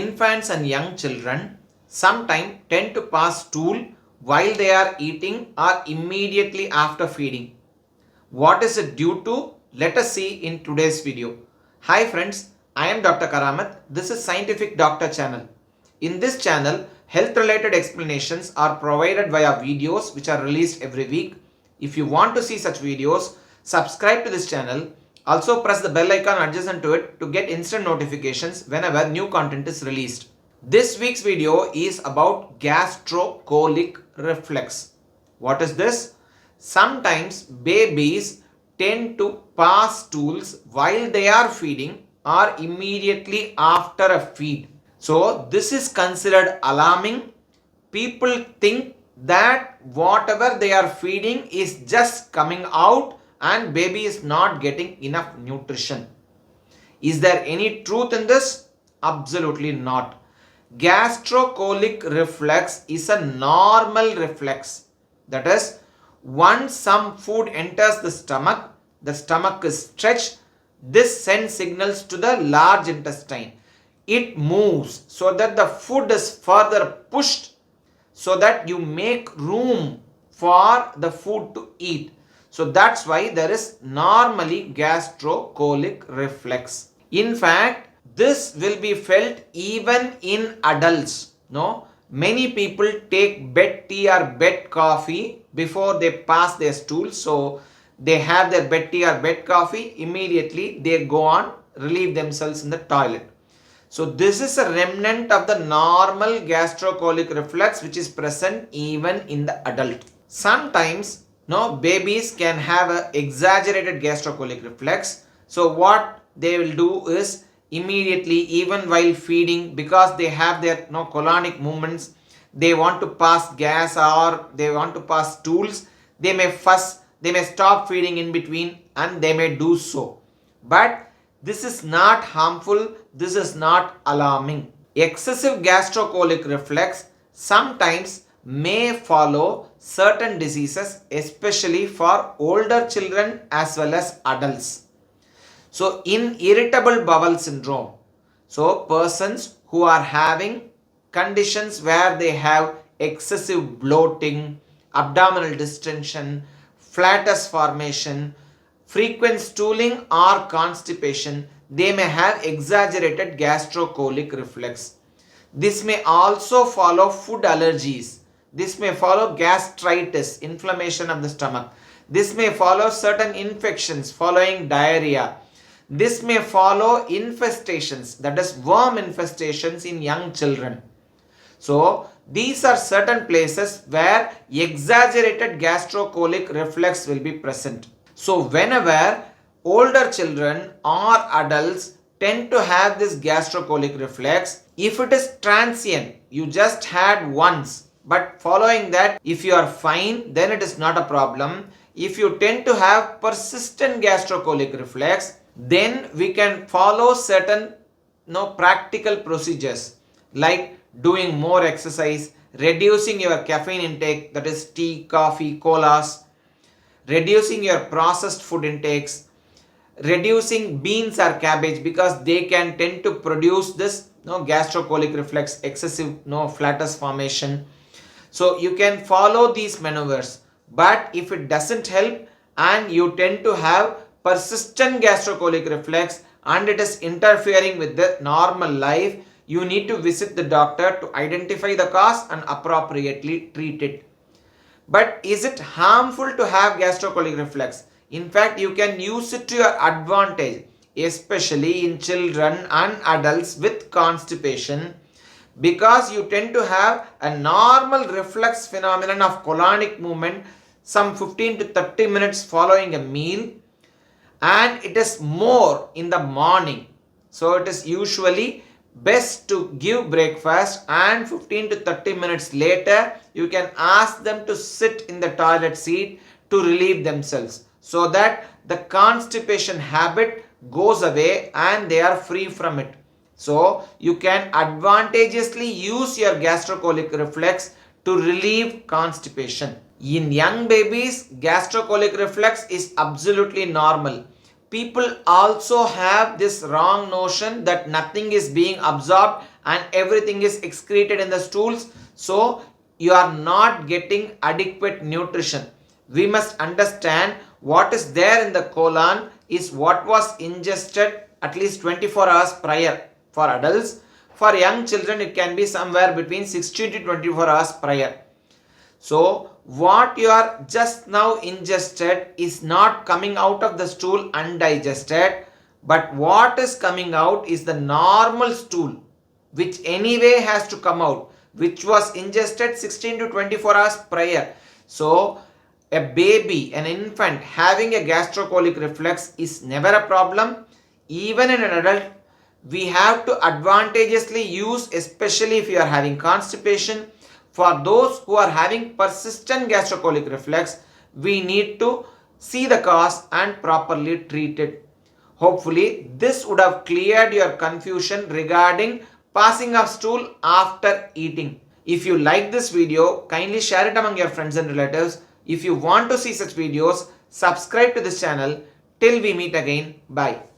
Infants and young children sometimes tend to pass stool while they are eating or immediately after feeding. What is it due to? Let us see in today's video. Hi friends, I am Dr. Karamat. This is Scientific Doctor channel. In this channel, health related explanations are provided via videos which are released every week. If you want to see such videos, subscribe to this channel. Also press the bell icon adjacent to it to get instant notifications whenever new content is released. This week's video is about gastrocolic reflex. What is this? Sometimes babies tend to pass stools while they are feeding or immediately after a feed. So this is considered alarming. People think that whatever they are feeding is just coming out and baby is not getting enough nutrition. Is there any truth in this? Absolutely not. Gastrocolic reflex is a normal reflex. That is, once some food enters the stomach is stretched, this sends signals to the large intestine. It moves so that the food is further pushed so that you make room for the food to eat. So that's why there is normally gastrocolic reflex. In fact, this will be felt even in adults. No, many people take bed tea or bed coffee before they pass their stool. So they have their bed tea or bed coffee, immediately they go on, relieve themselves in the toilet. So this is a remnant of the normal gastrocolic reflex which is present even in the adult. Sometimes babies can have an exaggerated gastrocolic reflex. So what they will do is immediately, even while feeding, because they have their colonic movements, they want to pass gas or they want to pass stools, they may fuss, they may stop feeding in between and they may do so. But this is not harmful, this is not alarming. Excessive gastrocolic reflex sometimes may follow certain diseases, especially for older children as well as adults. So in irritable bowel syndrome, so persons who are having conditions where they have excessive bloating, abdominal distension, flatus formation, frequent stooling or constipation, they may have exaggerated gastrocolic reflex. This may also follow food allergies. This may follow gastritis, inflammation of the stomach. This may follow certain infections following diarrhea. This may follow infestations, that is worm infestations in young children. So these are certain places where exaggerated gastrocolic reflex will be present. So whenever older children or adults tend to have this gastrocolic reflex, if it is transient, you just had once, but following that, if you are fine, then it is not a problem. If you tend to have persistent gastrocolic reflex, then we can follow certain practical procedures like doing more exercise, reducing your caffeine intake, that is tea, coffee, colas, reducing your processed food intakes, reducing beans or cabbage because they can tend to produce this gastrocolic reflex, excessive flatus formation. So you can follow these maneuvers, but if it doesn't help and you tend to have persistent gastrocolic reflex and it is interfering with the normal life, you need to visit the doctor to identify the cause and appropriately treat it. But is it harmful to have gastrocolic reflex? In fact, you can use it to your advantage, especially in children and adults with constipation, because you tend to have a normal reflex phenomenon of colonic movement some 15 to 30 minutes following a meal, and it is more in the morning. So it is usually best to give breakfast and 15 to 30 minutes later you can ask them to sit in the toilet seat to relieve themselves so that the constipation habit goes away and they are free from it. So you can advantageously use your gastrocolic reflex to relieve constipation. In young babies, gastrocolic reflex is absolutely normal. People also have this wrong notion that nothing is being absorbed and everything is excreted in the stools. So you are not getting adequate nutrition. We must understand what is there in the colon is what was ingested at least 24 hours prior for adults. For young children, it can be somewhere between 16 to 24 hours prior. So what you are just now ingested is not coming out of the stool undigested, but what is coming out is the normal stool, which anyway has to come out, which was ingested 16 to 24 hours prior. So a baby, an infant having a gastrocolic reflex is never a problem. Even in an adult, we have to advantageously use, especially if you are having constipation. For those who are having persistent gastrocolic reflex, we need to see the cause and properly treat it. Hopefully, this would have cleared your confusion regarding passing of stool after eating. If you like this video, kindly share it among your friends and relatives. If you want to see such videos, subscribe to this channel. Till we meet again, bye.